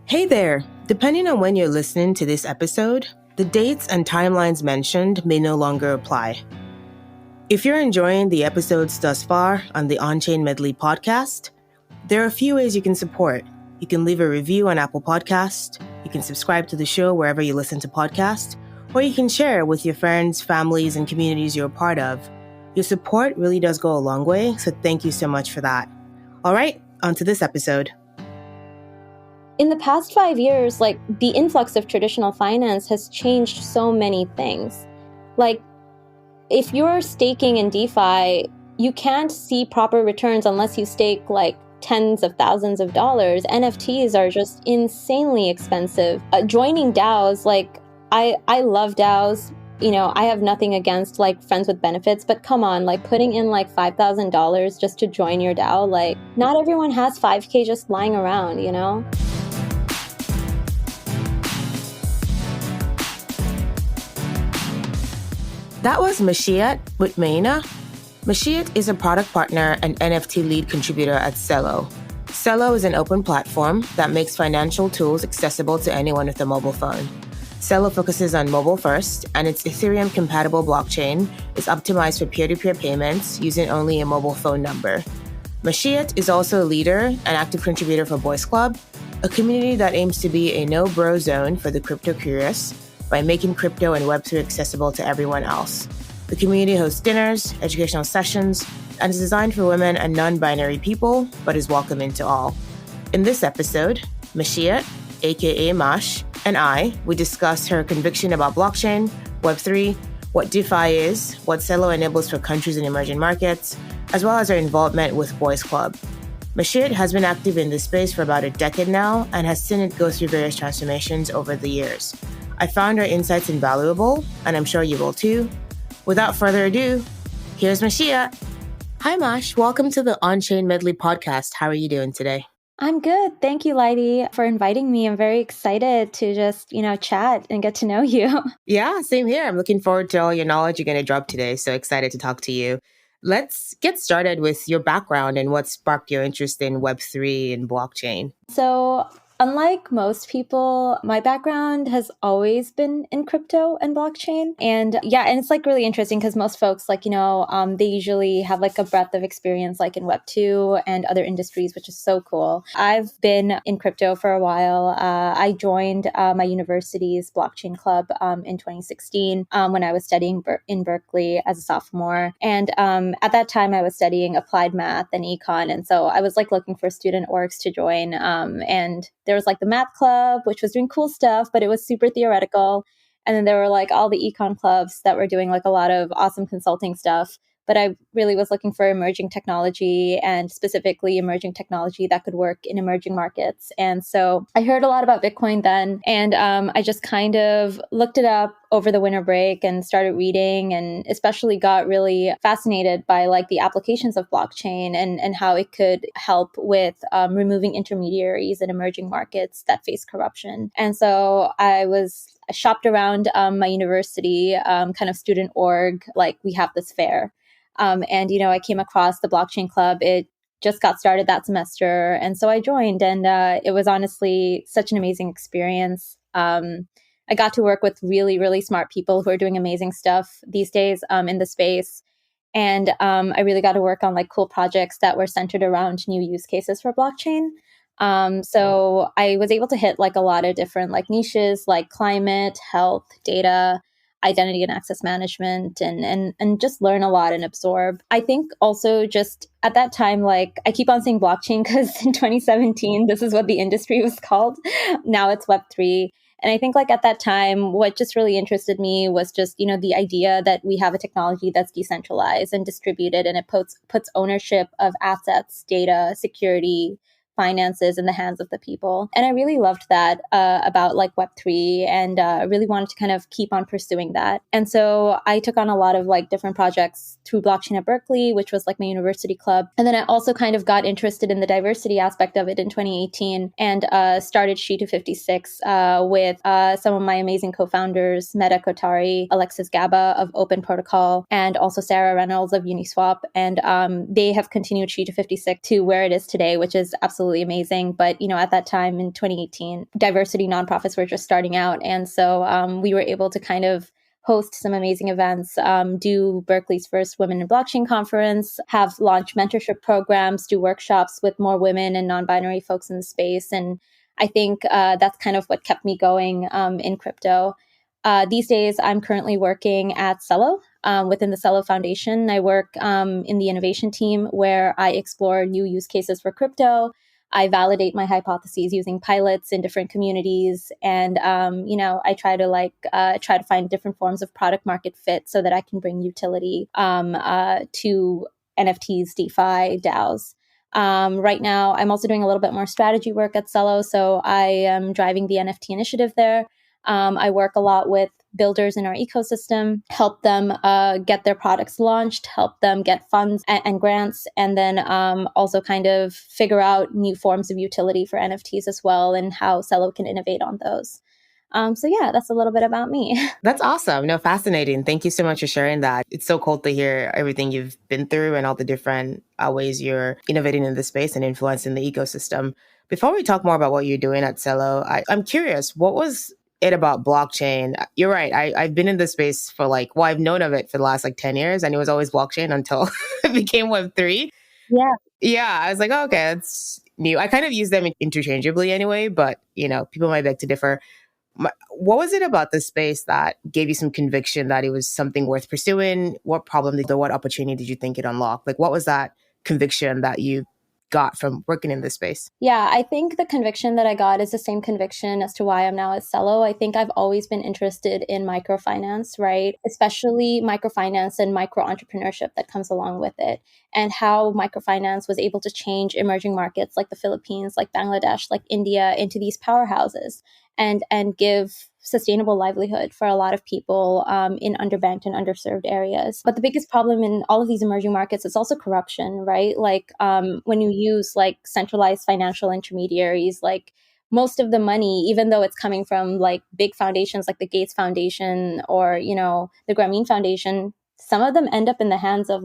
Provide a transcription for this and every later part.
Hey there! Depending on when you're listening to this episode, the dates and timelines mentioned may no longer apply. If you're enjoying the episodes thus far on the Onchain Medley podcast, there are a few ways you can support. You can leave a review on Apple Podcast, you can subscribe to the show wherever you listen to podcasts, or you can share with your friends, families, and communities you're a part of. Your support really does go a long way, so thank you so much for that. All right, on to this episode. In the past 5 years, the influx of traditional finance has changed so many things. If you're staking in DeFi, you can't see proper returns unless you stake tens of thousands of dollars. NFTs are just insanely expensive. Joining DAOs, I love DAOs. I have nothing against friends with benefits, but come on, putting in $5,000 just to join your DAO, not everyone has $5K just lying around, That was Mashiat Mutmainnah. Mashiat is a product partner and NFT Lead Contributor at Celo. Celo is an open platform that makes financial tools accessible to anyone with a mobile phone. Celo focuses on mobile first, and its Ethereum-compatible blockchain is optimized for peer-to-peer payments using only a mobile phone number. Mashiat is also a leader and active contributor for Boys Club, a community that aims to be a no-bro zone for the crypto curious, by making crypto and Web3 accessible to everyone else. The community hosts dinners, educational sessions, and is designed for women and non-binary people, but is welcoming to all. In this episode, Mashiat, aka Mash, and we discuss her conviction about blockchain, Web3, what DeFi is, what Celo enables for countries in emerging markets, as well as her involvement with Boys Club. Mashiat has been active in this space for about a decade now and has seen it go through various transformations over the years. I found her insights invaluable, and I'm sure you will too. Without further ado, here's Mashiat. Hi, Mash. Welcome to the Onchain Medley podcast. How are you doing today? I'm good. Thank you, Laide, for inviting me. I'm very excited to just, chat and get to know you. Yeah, same here. I'm looking forward to all your knowledge you're going to drop today. So excited to talk to you. Let's get started with your background and what sparked your interest in Web3 and blockchain. So, unlike most people, my background has always been in crypto and blockchain. And it's really interesting because most folks, they usually have a breadth of experience in Web 2 and other industries, which is so cool. I've been in crypto for a while. I joined my university's blockchain club in 2016 when I was studying in Berkeley as a sophomore. And at that time, I was studying applied math and econ. And so I was looking for student orgs to join. And there was the math club, which was doing cool stuff, but it was super theoretical. And then there were all the econ clubs that were doing a lot of awesome consulting stuff. But I really was looking for emerging technology, and specifically emerging technology that could work in emerging markets. And so I heard a lot about Bitcoin then, and I just kind of looked it up over the winter break and started reading, and especially got really fascinated by the applications of blockchain and how it could help with removing intermediaries in emerging markets that face corruption. And so I shopped around my university kind of student org, we have this fair. And I came across the blockchain club. It just got started that semester. And so I joined, and it was honestly such an amazing experience. I got to work with really, really smart people who are doing amazing stuff these days in the space. And I really got to work on cool projects that were centered around new use cases for blockchain. So I was able to hit a lot of different niches like climate, health, data, identity and access management, and just learn a lot and absorb. I think also just at that time, I keep on saying blockchain because in 2017, this is what the industry was called. Now it's Web3. And I think at that time, what just really interested me was just, the idea that we have a technology that's decentralized and distributed, and it puts ownership of assets, data, security, finances in the hands of the people. And I really loved that about Web3, and really wanted to kind of keep on pursuing that. And so I took on a lot of different projects through blockchain at Berkeley, which was my university club. And then I also kind of got interested in the diversity aspect of it in 2018 and started She256 with some of my amazing co-founders, Meta Kotari, Alexis Gaba of Open Protocol, and also Sarah Reynolds of Uniswap. And they have continued She256 to where it is today, which is absolutely absolutely amazing. But, at that time in 2018, diversity nonprofits were just starting out. And so we were able to kind of host some amazing events, do Berkeley's first Women in Blockchain conference, have launched mentorship programs, do workshops with more women and non-binary folks in the space. And I think that's kind of what kept me going in crypto. These days, I'm currently working at Celo within the Celo Foundation. I work in the innovation team where I explore new use cases for crypto. I validate my hypotheses using pilots in different communities, and I try to find different forms of product market fit so that I can bring utility to NFTs, DeFi, DAOs. Right now, I'm also doing a little bit more strategy work at Celo, so I am driving the NFT initiative there. I work a lot with builders in our ecosystem, help them get their products launched, help them get funds and grants, and then also kind of figure out new forms of utility for NFTs as well and how Celo can innovate on those. So yeah, that's a little bit about me. That's awesome. No, fascinating. Thank you so much for sharing that. It's so cool to hear everything you've been through and all the different ways you're innovating in the space and influencing the ecosystem. Before we talk more about what you're doing at Celo, I'm curious, what was it about blockchain? You're right. I've been in this space for I've known of it for the last 10 years, and it was always blockchain until it became Web3. Yeah. Yeah, I was like, oh, okay, that's new. I kind of use them interchangeably anyway, but people might beg to differ. What was it about this space that gave you some conviction that it was something worth pursuing? What what opportunity did you think it unlocked? What was that conviction that you got from working in this space? Yeah, I think the conviction that I got is the same conviction as to why I'm now at Celo. I think I've always been interested in microfinance, right? Especially microfinance and micro entrepreneurship that comes along with it, and how microfinance was able to change emerging markets like the Philippines, like Bangladesh, like India into these powerhouses and give sustainable livelihood for a lot of people in underbanked and underserved areas. But the biggest problem in all of these emerging markets is also corruption, right? When you use centralized financial intermediaries, most of the money, even though it's coming from big foundations like the Gates Foundation or, the Grameen Foundation, some of them end up in the hands of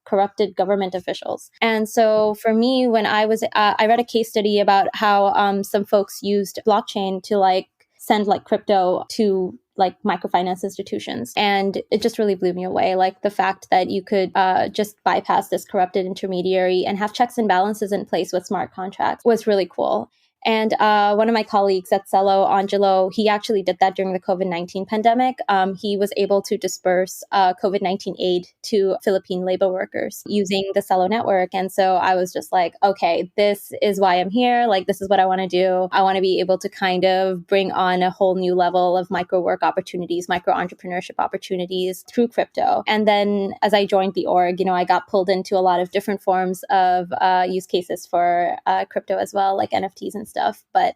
corrupted government officials. And so for me, when I read a case study about how some folks used blockchain to send crypto to microfinance institutions. And it just really blew me away. The fact that you could just bypass this corrupted intermediary and have checks and balances in place with smart contracts was really cool. And one of my colleagues at Celo, Angelo, he actually did that during the COVID-19 pandemic. He was able to disperse COVID-19 aid to Philippine labor workers using the Celo network. And so I was just like, okay, this is why I'm here. This is what I want to do. I want to be able to kind of bring on a whole new level of micro work opportunities, micro entrepreneurship opportunities through crypto. And then as I joined the org, I got pulled into a lot of different forms of use cases for crypto as well, like NFTs and stuff. But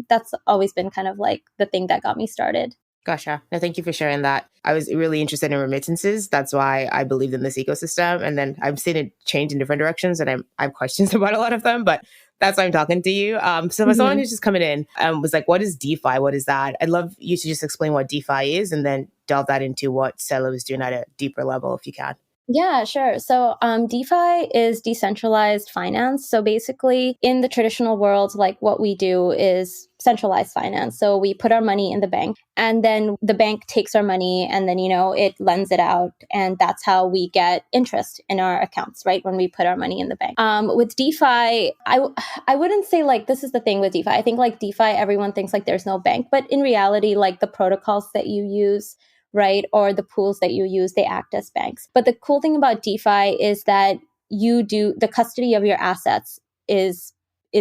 that's always been kind of the thing that got me started. Gotcha. No, thank you for sharing that. I was really interested in remittances. That's why I believed in this ecosystem. And then I've seen it change in different directions, and I have questions about a lot of them, but that's why I'm talking to you. So for someone who's just coming in was like, what is DeFi? What is that? I'd love you to just explain what DeFi is and then delve that into what Celo is doing at a deeper level, if you can. Yeah, sure. So DeFi is decentralized finance. So basically in the traditional world, what we do is centralized finance. So we put our money in the bank and then the bank takes our money and then, it lends it out. And that's how we get interest in our accounts, right? When we put our money in the bank. With DeFi, I wouldn't say this is the thing with DeFi. I think DeFi, everyone thinks there's no bank, but in reality, the protocols that you use, right, or the pools that you use, they act as banks. But the cool thing about DeFi is that the custody of your assets is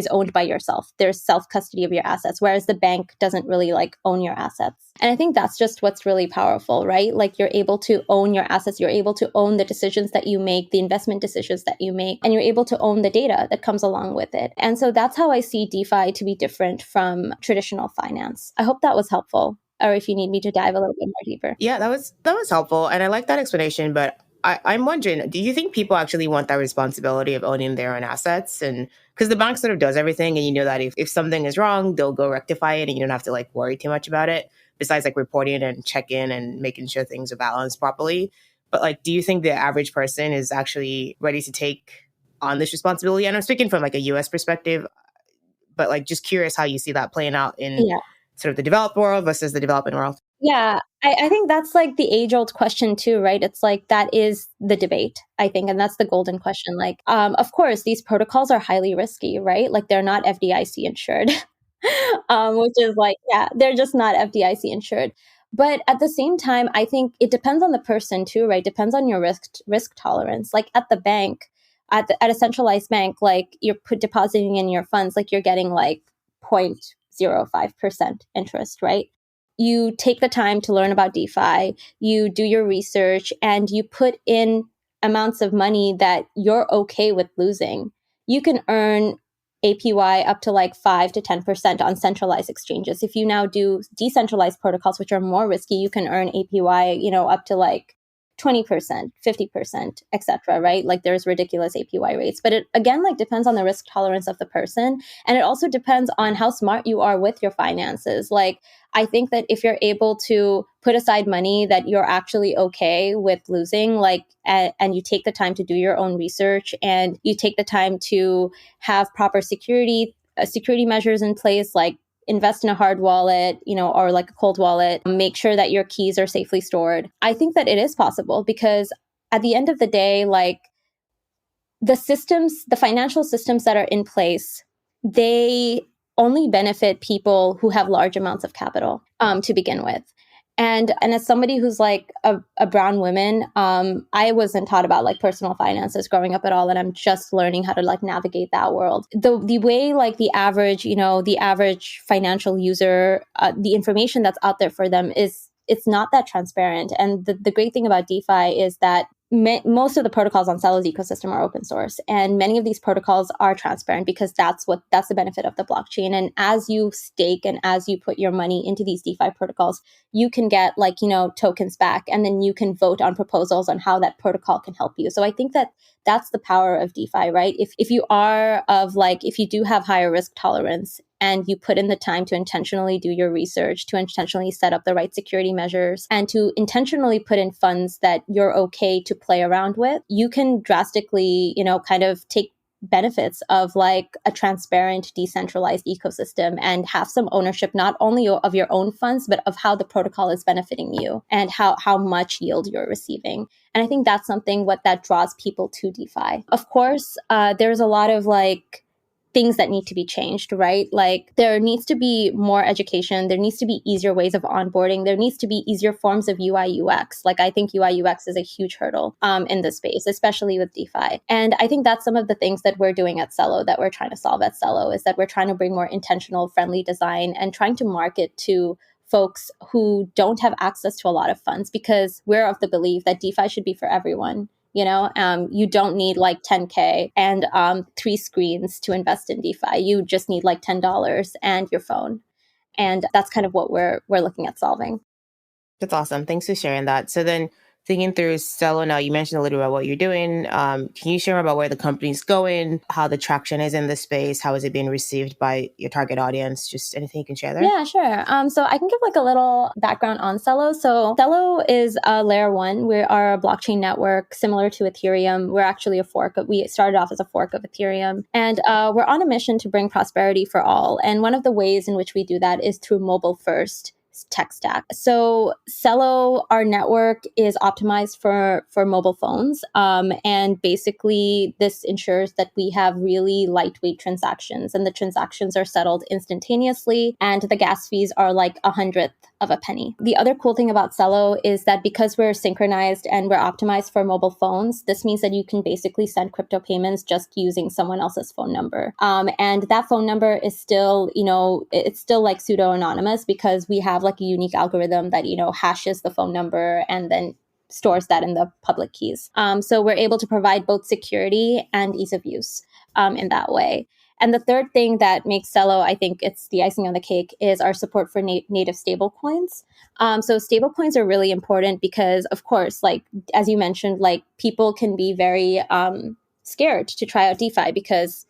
owned by yourself. There's self-custody of your assets, whereas the bank doesn't really own your assets. And I think that's just what's really powerful, right? You're able to own your assets. You're able to own the decisions that you make, the investment decisions that you make, and you're able to own the data that comes along with it. And so that's how I see DeFi to be different from traditional finance. I hope that was helpful. Or if you need me to dive a little bit more deeper. Yeah, that was helpful. And I like that explanation, but I'm wondering, do you think people actually want that responsibility of owning their own assets? And because the bank sort of does everything, and that if something is wrong, they'll go rectify it and you don't have to worry too much about it, besides reporting and check-in and making sure things are balanced properly. But do you think the average person is actually ready to take on this responsibility? And I'm speaking from a US perspective. but like just curious how you see that playing out in Yeah. sort of the developed world versus the developing world. Yeah, I think that's like the age-old question too, right? It's like that is the debate, I think, and that's the golden question. Like, of course, these protocols are highly risky, right? Like they're not FDIC insured, which is like, yeah, they're just not FDIC insured. But at the same time, I think it depends on the person too, right? Depends on your risk tolerance. Like at the bank, at a centralized bank, like you're depositing in your funds, like you're getting like 0.05% interest, right? You take the time to learn about DeFi, you do your research, and you put in amounts of money that you're okay with losing. You can earn APY up to like 5 to 10% on centralized exchanges. If you now do decentralized protocols, which are more risky, you can earn APY, up to like 20%, 50%, etc. Right? Like there's ridiculous APY rates. But it again like depends on the risk tolerance of the person. And it also depends on how smart you are with your finances. Like I think that if you're able to put aside money that you're actually okay with losing, like, and you take the time to do your own research and you take the time to have proper security measures in place, like invest in a hard wallet, or like a cold wallet, make sure that your keys are safely stored. I think that it is possible because at the end of the day, like the financial systems that are in place, they only benefit people who have large amounts of capital to begin with. And as somebody who's like a brown woman, I wasn't taught about like personal finances growing up at all, and I'm just learning how to like navigate that world. The way like the average financial user, the information that's out there for them it's not that transparent. And the great thing about DeFi is that most of the protocols on Celo's ecosystem are open source, and many of these protocols are transparent because that's the benefit of the blockchain. And as you stake and as you put your money into these DeFi protocols, you can get like tokens back, and then you can vote on proposals on how that protocol can help you. So I think that that's the power of DeFi, right? If you do have higher risk tolerance and you put in the time to intentionally do your research, to intentionally set up the right security measures, and to intentionally put in funds that you're okay to play around with, you can drastically, kind of take benefits of like a transparent, decentralized ecosystem and have some ownership, not only of your own funds, but of how the protocol is benefiting you and how much yield you're receiving. And I think that's something that draws people to DeFi. Of course, there's a lot of like things that need to be changed, right? Like there needs to be more education. There needs to be easier ways of onboarding. There needs to be easier forms of UI UX. Like I think UI UX is a huge hurdle in this space, especially with DeFi. And I think that's some of the things that we're doing at Celo, that we're trying to solve at Celo, is that we're trying to bring more intentional, friendly design and trying to market to folks who don't have access to a lot of funds, because we're of the belief that DeFi should be for everyone. You don't need like 10K and 3 screens to invest in DeFi. You just need like $10 and your phone. And that's kind of what we're looking at solving. That's awesome. Thanks for sharing that. So then thinking through Celo now, you mentioned a little bit about what you're doing. Can you share more about where the company's going, how the traction is in this space? How is it being received by your target audience? Just anything you can share there? Yeah, sure. So I can give like a little background on Celo. So Celo is a layer 1. We are a blockchain network similar to Ethereum. We're actually we started off as a fork of Ethereum. And we're on a mission to bring prosperity for all. And one of the ways in which we do that is through mobile first tech stack. So Celo, our network, is optimized for mobile phones. And basically this ensures that we have really lightweight transactions, and the transactions are settled instantaneously, and the gas fees are like 1/100th of a penny. The other cool thing about Celo is that because we're synchronized and we're optimized for mobile phones, this means that you can basically send crypto payments just using someone else's phone number. And that phone number is still, it's still like pseudo-anonymous, because we have like a unique algorithm that, hashes the phone number and then stores that in the public keys. So we're able to provide both security and ease of use in that way. And the third thing that makes Celo, I think it's the icing on the cake, is our support for native stablecoins. So stablecoins are really important because, of course, like as you mentioned, like people can be very scared to try out DeFi because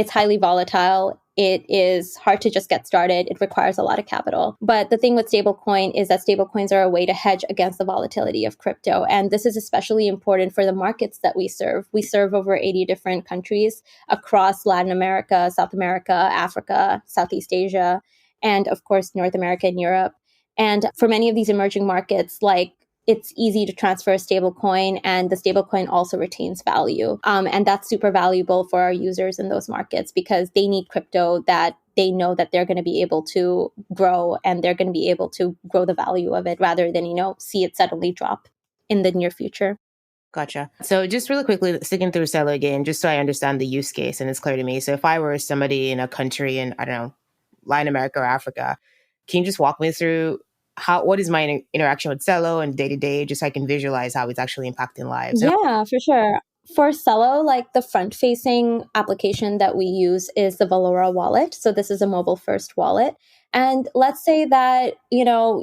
It's highly volatile. It is hard to just get started. It requires a lot of capital. But the thing with stablecoin is that stablecoins are a way to hedge against the volatility of crypto. And this is especially important for the markets that we serve. We serve over 80 different countries across Latin America, South America, Africa, Southeast Asia, and of course, North America and Europe. And for many of these emerging markets, like it's easy to transfer a stablecoin, and the stablecoin also retains value. And that's super valuable for our users in those markets because they need crypto that they know that they're going to be able to grow, and they're going to be able to grow the value of it rather than, see it suddenly drop in the near future. Gotcha. So just really quickly, sticking through Celo again, just so I understand the use case and it's clear to me. So if I were somebody in a country in, I don't know, Latin America or Africa, can you just walk me through what is my interaction with Celo and day to day, just so I can visualize how it's actually impacting lives? Yeah, for sure. For Celo, like the front-facing application that we use is the Valora wallet. So this is a mobile-first wallet. And let's say that, you're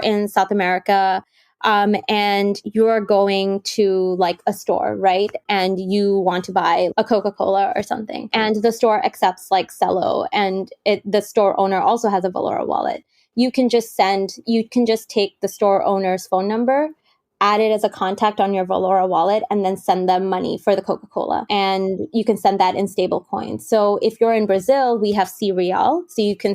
in South America, and you're going to like a store, right? And you want to buy a Coca-Cola or something. And the store accepts like Celo, and the store owner also has a Valora wallet. You can just take the store owner's phone number, add it as a contact on your Valora wallet, and then send them money for the Coca-Cola. And you can send that in stable coins. So if you're in Brazil, we have C-Real. So you can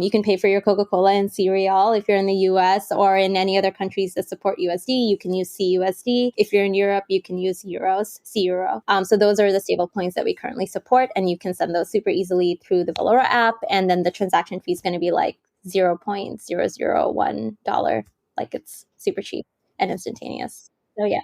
you can pay for your Coca-Cola in C-Real. If you're in the US or in any other countries that support USD, you can use CUSD. If you're in Europe, you can use euros, C-Euro. So those are the stable coins that we currently support. And you can send those super easily through the Valora app. And then the transaction fee is going to be like $0.001. Like it's super cheap and instantaneous. So yeah.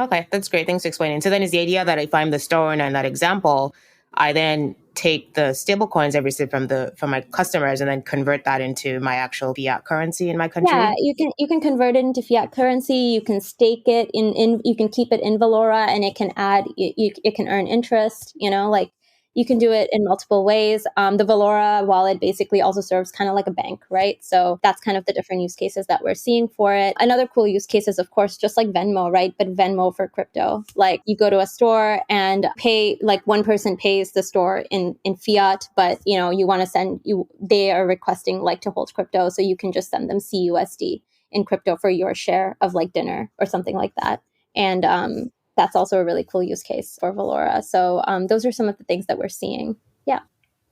Okay, that's great. Thanks for explaining. So then is the idea that if I'm the store owner in that example, I then take the stable coins I receive from my customers and then convert that into my actual fiat currency in my country? Yeah, you can convert it into fiat currency. You can stake it you can keep it in Valora, and it can it can earn interest, like you can do it in multiple ways. The Valora wallet basically also serves kind of like a bank, right? So that's kind of the different use cases that we're seeing for it. Another cool use case is, of course, just like Venmo, right? But Venmo for crypto. Like you go to a store and pay, like one person pays the store in fiat, but you want to they are requesting like to hold crypto. So you can just send them CUSD in crypto for your share of like dinner or something like that. And that's also a really cool use case for Valora. So those are some of the things that we're seeing. Yeah.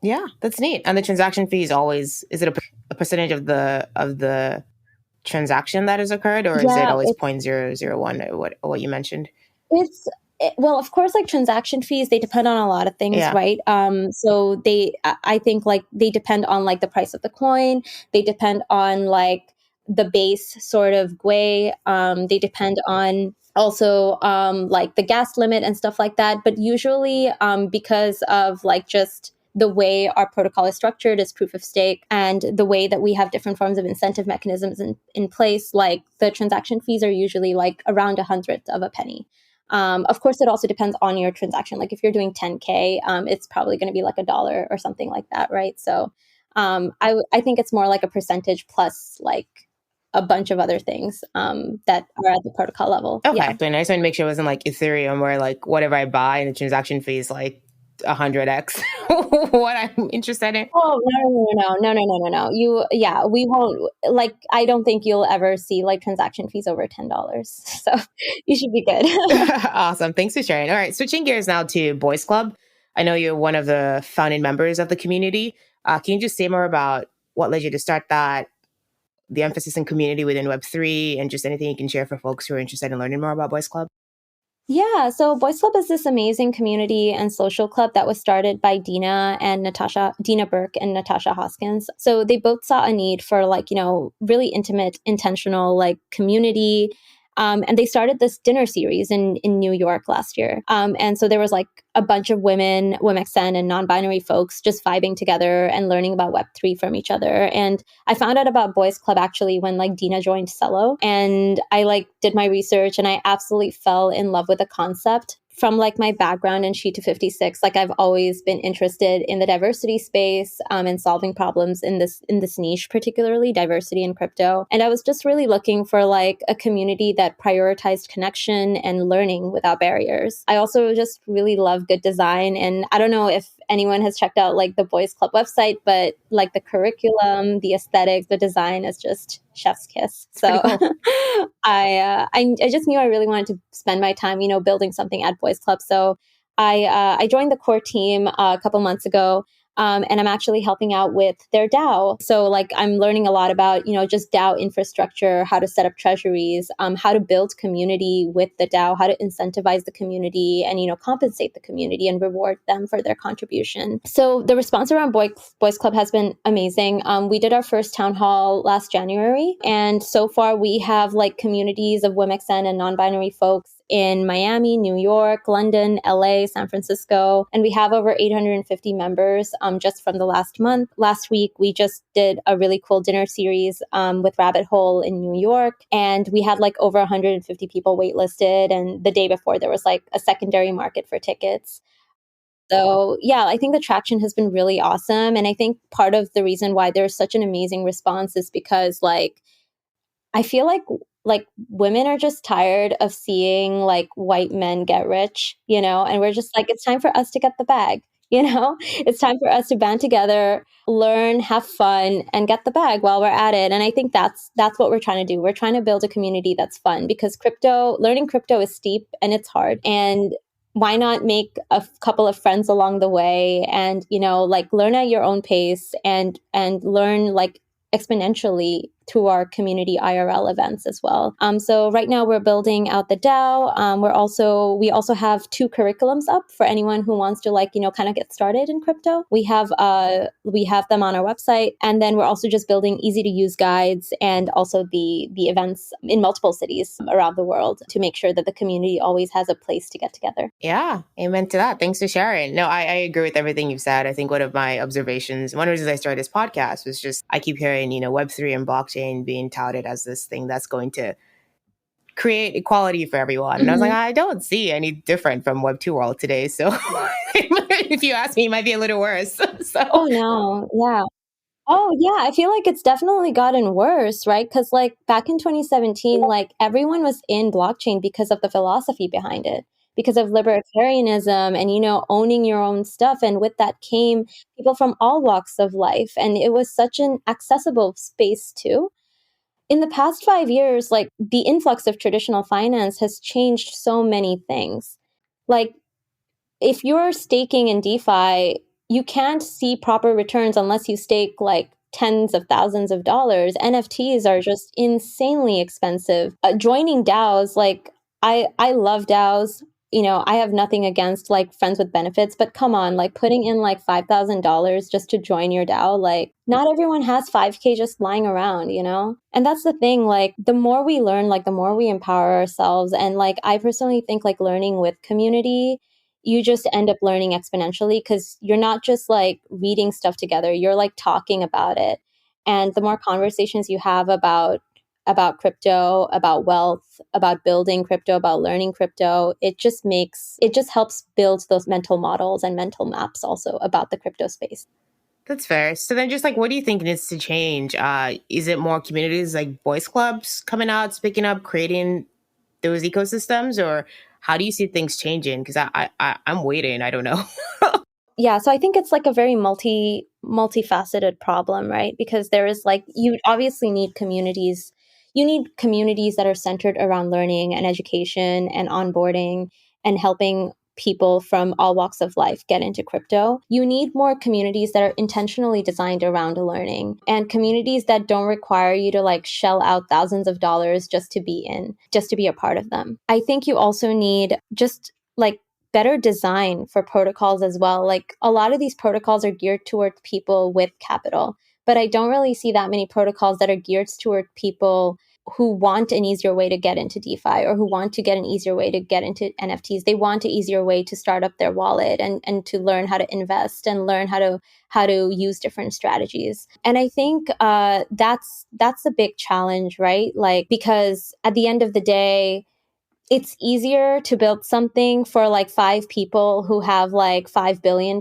Yeah, that's neat. And the transaction fee is it a percentage of the transaction that has occurred, or is it always 0.001 or what you mentioned? Well, of course, like transaction fees, they depend on a lot of things, right? So I think like they depend on like the price of the coin. They depend on like the base sort of GUI. They depend on also like the gas limit and stuff like that. But usually because of like just the way our protocol is structured as proof of stake and the way that we have different forms of incentive mechanisms in place, like the transaction fees are usually like around 1/100th of a penny. Of course, it also depends on your transaction. Like if you're doing 10K, it's probably going to be like $1 or something like that, right? So I think it's more like a percentage plus like a bunch of other things that are at the protocol level. Okay, Yeah. so I just want to make sure it wasn't like Ethereum where like whatever I buy and the transaction fee is like 100x what I'm interested in. Oh, no. We won't, like, I don't think you'll ever see like transaction fees over $10. So you should be good. Awesome. Thanks for sharing. All right. Switching gears now to Boys Club. I know you're one of the founding members of the community. Can you just say more about what led you to start that, the emphasis in community within Web3, and just anything you can share for folks who are interested in learning more about Boys Club? Yeah, so Boys Club is this amazing community and social club that was started by Dina Burke and Natasha Hoskins. So they both saw a need for like, really intimate, intentional like community. And they started this dinner series in New York last year. And so there was like a bunch of women, WMXN and non-binary folks just vibing together and learning about Web3 from each other. And I found out about Boys Club actually when like Dina joined Celo, and I like did my research and I absolutely fell in love with the concept from like my background in Sheet 256, like I've always been interested in the diversity space and solving problems in this niche, particularly diversity in crypto. And I was just really looking for like a community that prioritized connection and learning without barriers. I also just really love good design. And I don't know if anyone has checked out like the Boys Club website, but like the curriculum, the aesthetics, the design is just chef's kiss. So Pretty cool. I just knew I really wanted to spend my time, building something at Boys Club. So I joined the core team a couple months ago. And I'm actually helping out with their DAO. So like I'm learning a lot about, just DAO infrastructure, how to set up treasuries, how to build community with the DAO, how to incentivize the community and, compensate the community and reward them for their contribution. So the response around Boys Club has been amazing. We did our first town hall last January. And so far we have like communities of WMXN and non-binary folks in Miami, New York, London, LA, San Francisco, and we have over 850 members just from the last month. Last week, we just did a really cool dinner series with Rabbit Hole in New York, and we had like over 150 people waitlisted, and the day before, there was like a secondary market for tickets. So yeah, I think the traction has been really awesome, and I think part of the reason why there's such an amazing response is because like I feel like women are just tired of seeing like white men get rich, and we're just like, it's time for us to get the bag, it's time for us to band together, learn, have fun, and get the bag while we're at it. And I think that's what we're trying to do. We're trying to build a community that's fun because learning crypto is steep and it's hard. And why not make a couple of friends along the way and, like learn at your own pace and learn like exponentially through our community IRL events as well. So right now we're building out the DAO. We also have 2 curriculums up for anyone who wants to kind of get started in crypto. We have them on our website, and then we're also just building easy to use guides and also the events in multiple cities around the world to make sure that the community always has a place to get together. Yeah, amen to that. Thanks for sharing. No, I agree with everything you've said. I think one of my observations, one of the reasons I started this podcast was just I keep hearing, Web3 and blockchain being touted as this thing that's going to create equality for everyone. And I was like, I don't see any different from Web2 world today. So if you ask me, it might be a little worse. So Oh no, yeah. Oh, yeah. I feel like it's definitely gotten worse, right? Because like back in 2017, like everyone was in blockchain because of the philosophy behind it, because of libertarianism and, owning your own stuff. And with that came people from all walks of life. And it was such an accessible space too. In the past 5 years, like the influx of traditional finance has changed so many things. Like if you're staking in DeFi, you can't see proper returns unless you stake like tens of thousands of dollars. NFTs are just insanely expensive. Joining DAOs, like I love DAOs. I have nothing against like friends with benefits, but come on, like putting in like $5,000 just to join your DAO, like not everyone has 5K just lying around, And that's the thing, like the more we learn, like the more we empower ourselves. And like I personally think like learning with community, you just end up learning exponentially because you're not just like reading stuff together, you're like talking about it. And the more conversations you have about crypto, about wealth, about building crypto, about learning crypto, it just helps build those mental models and mental maps also about the crypto space. that's fair. So then just like, what do you think needs to change? Is it more communities like Boys Clubs coming out, speaking up, creating those ecosystems, or how do you see things changing? Because I'm waiting. I don't know. Yeah, so I think it's like a very multifaceted problem, right? Because there is like you obviously need communities. You need communities that are centered around learning and education and onboarding and helping people from all walks of life get into crypto. You need more communities that are intentionally designed around learning and communities that don't require you to like shell out thousands of dollars just to be a part of them. I think you also need just like better design for protocols as well. Like a lot of these protocols are geared toward people with capital, but I don't really see that many protocols that are geared toward people who want an easier way to get into DeFi or who want to get an easier way to get into NFTs. They want an easier way to start up their wallet and to learn how to invest and learn how to use different strategies. And I think that's a big challenge, right? Like because at the end of the day, it's easier to build something for like 5 people who have like $5 billion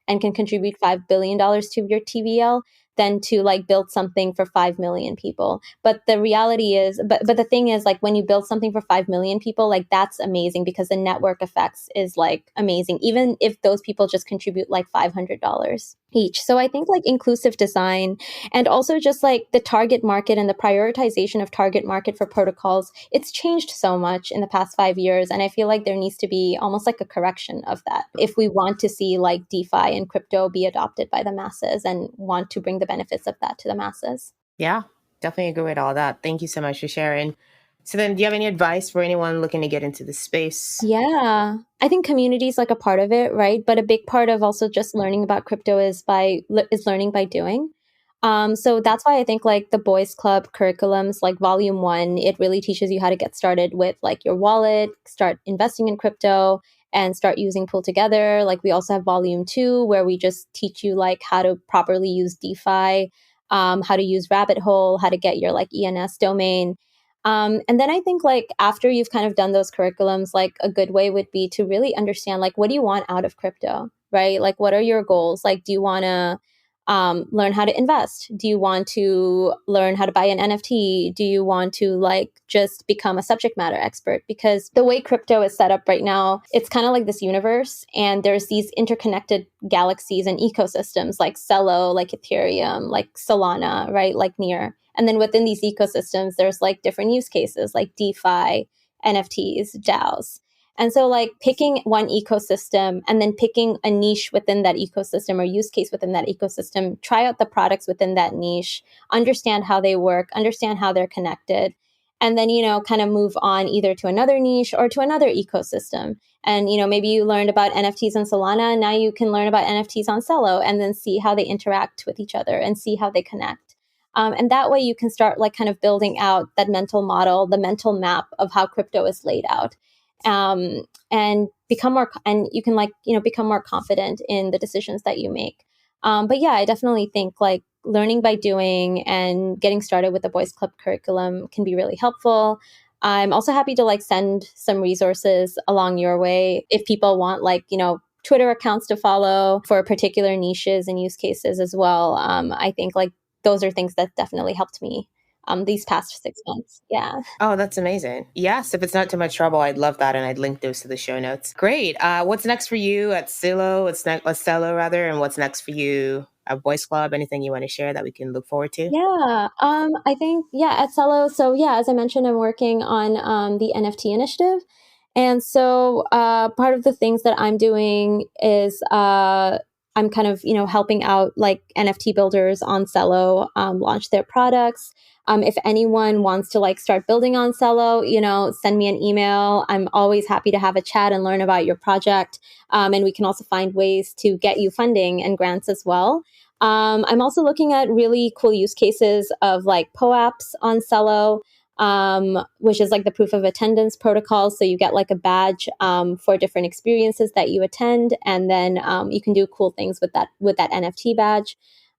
and can contribute $5 billion to your TVL than to like build something for 5 million people. But the reality is, but the thing is, like, when you build something for 5 million people, like, that's amazing because the network effects is like amazing, even if those people just contribute like $500 each. So I think like inclusive design, and also just like the target market and the prioritization of target market for protocols, it's changed so much in the past 5 years. And I feel like there needs to be almost like a correction of that if we want to see like DeFi and crypto be adopted by the masses and want to bring the benefits of that to the masses. Yeah, definitely agree with all that. Thank you so much for sharing. So then, do you have any advice for anyone looking to get into this space? Yeah, I think community is like a part of it, right? But a big part of also just learning about crypto is learning by doing. So that's why I think like the Boys Club curriculums, like Volume 1, it really teaches you how to get started with like your wallet, start investing in crypto, and start using Pool Together. Like we also have Volume 2, where we just teach you like how to properly use DeFi, how to use Rabbit Hole, how to get your like ENS domain. And then I think like after you've kind of done those curriculums, like a good way would be to really understand like what do you want out of crypto, right? Like what are your goals? Like do you want to learn how to invest? Do you want to learn how to buy an NFT? Do you want to like just become a subject matter expert? Because the way crypto is set up right now, it's kind of like this universe, and there's these interconnected galaxies and ecosystems like Celo, like Ethereum, like Solana, right? Like Near. And then within these ecosystems, there's like different use cases like DeFi, NFTs, DAOs. And so like picking one ecosystem and then picking a niche within that ecosystem or use case within that ecosystem, try out the products within that niche, understand how they work, understand how they're connected, and then, kind of move on either to another niche or to another ecosystem. And, maybe you learned about NFTs on Solana, and now you can learn about NFTs on Celo and then see how they interact with each other and see how they connect. And that way you can start like kind of building out that mental model, the mental map of how crypto is laid out. And become more, and you can become more confident in the decisions that you make. But yeah, I definitely think like learning by doing and getting started with the Boys Club curriculum can be really helpful. I'm also happy to like send some resources along your way if people want Twitter accounts to follow for particular niches and use cases as well. I think like those are things that definitely helped me these past 6 months. Yeah. Oh, that's amazing. Yes, if it's not too much trouble, I'd love that. And I'd link those to the show notes. Great. What's next for you at Celo? Celo rather, and what's next for you at Voice Club? Anything you want to share that we can look forward to? Yeah. I think, at Celo. So yeah, as I mentioned, I'm working on the NFT initiative. And so part of the things that I'm doing is I'm kind of, helping out like NFT builders on Celo launch their products. If anyone wants to like start building on Celo, send me an email. I'm always happy to have a chat and learn about your project. And we can also find ways to get you funding and grants as well. I'm also looking at really cool use cases of like POAPs on Celo, which is like the proof of attendance protocol. So you get like a badge for different experiences that you attend, and then you can do cool things with that NFT badge.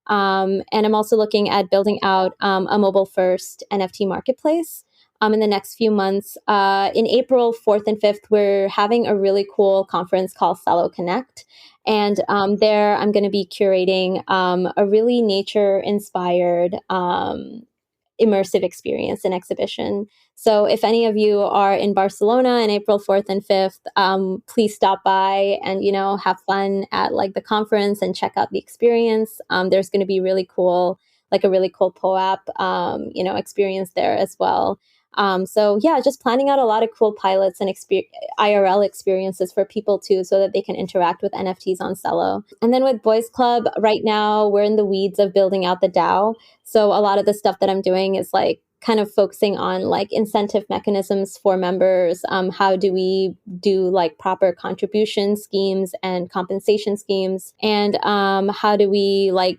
And I'm also looking at building out a mobile first NFT marketplace. In the next few months. In April 4th and 5th, we're having a really cool conference called Celo Connect. And there I'm going to be curating a really nature-inspired immersive experience and exhibition. So if any of you are in Barcelona in April 4th and 5th, please stop by and, have fun at like the conference and check out the experience. There's going to be really cool, like a really cool POAP, experience there as well. So yeah, just planning out a lot of cool pilots and IRL experiences for people too, so that they can interact with NFTs on Celo. And then with Boys Club, right now we're in the weeds of building out the DAO. So a lot of the stuff that I'm doing is like kind of focusing on like incentive mechanisms for members. How do we do like proper contribution schemes and compensation schemes? And how do we like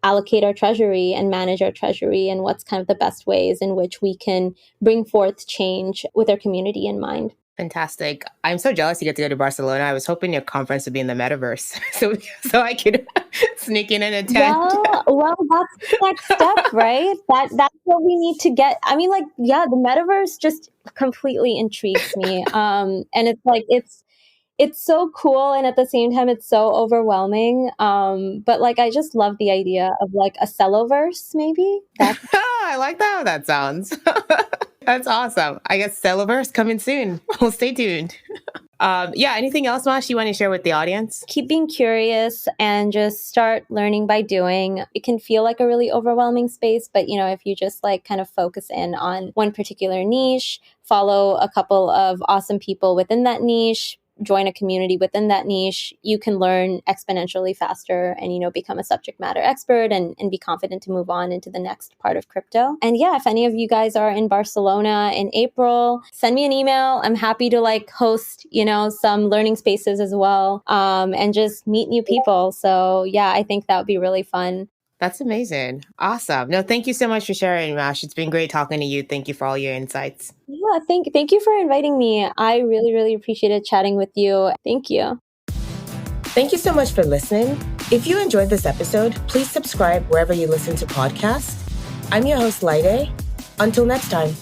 allocate our treasury and manage our treasury, and what's kind of the best ways in which we can bring forth change with our community in mind. Fantastic. I'm so jealous you get to go to Barcelona. I was hoping your conference would be in the metaverse so I could sneak in and attend. Well, that's the next step, right? That's what we need to get. I mean, like, yeah, the metaverse just completely intrigues me. And it's like it's so cool, and at the same time it's so overwhelming. But like I just love the idea of like a Celoverse, maybe. That's I like how that sounds. That's awesome. I guess Celoverse coming soon. Well, stay tuned. Yeah, anything else, Mash, you want to share with the audience? keep being curious and just start learning by doing. It can feel like a really overwhelming space, but you know, if you just like kind of focus in on one particular niche, follow a couple of awesome people within that niche, join a community within that niche, you can learn exponentially faster and, you know, become a subject matter expert and be confident to move on into the next part of crypto. And yeah, if any of you guys are in Barcelona in April, send me an email. I'm happy to like host, you know, some learning spaces as well, and just meet new people. So yeah, I think that would be really fun. That's amazing. Awesome. No, thank you so much for sharing, Mash. It's been great talking to you. Thank you for all your insights. Yeah, thank you for inviting me. I really, really appreciated chatting with you. Thank you. Thank you so much for listening. If you enjoyed this episode, please subscribe wherever you listen to podcasts. I'm your host, Laide. Until next time.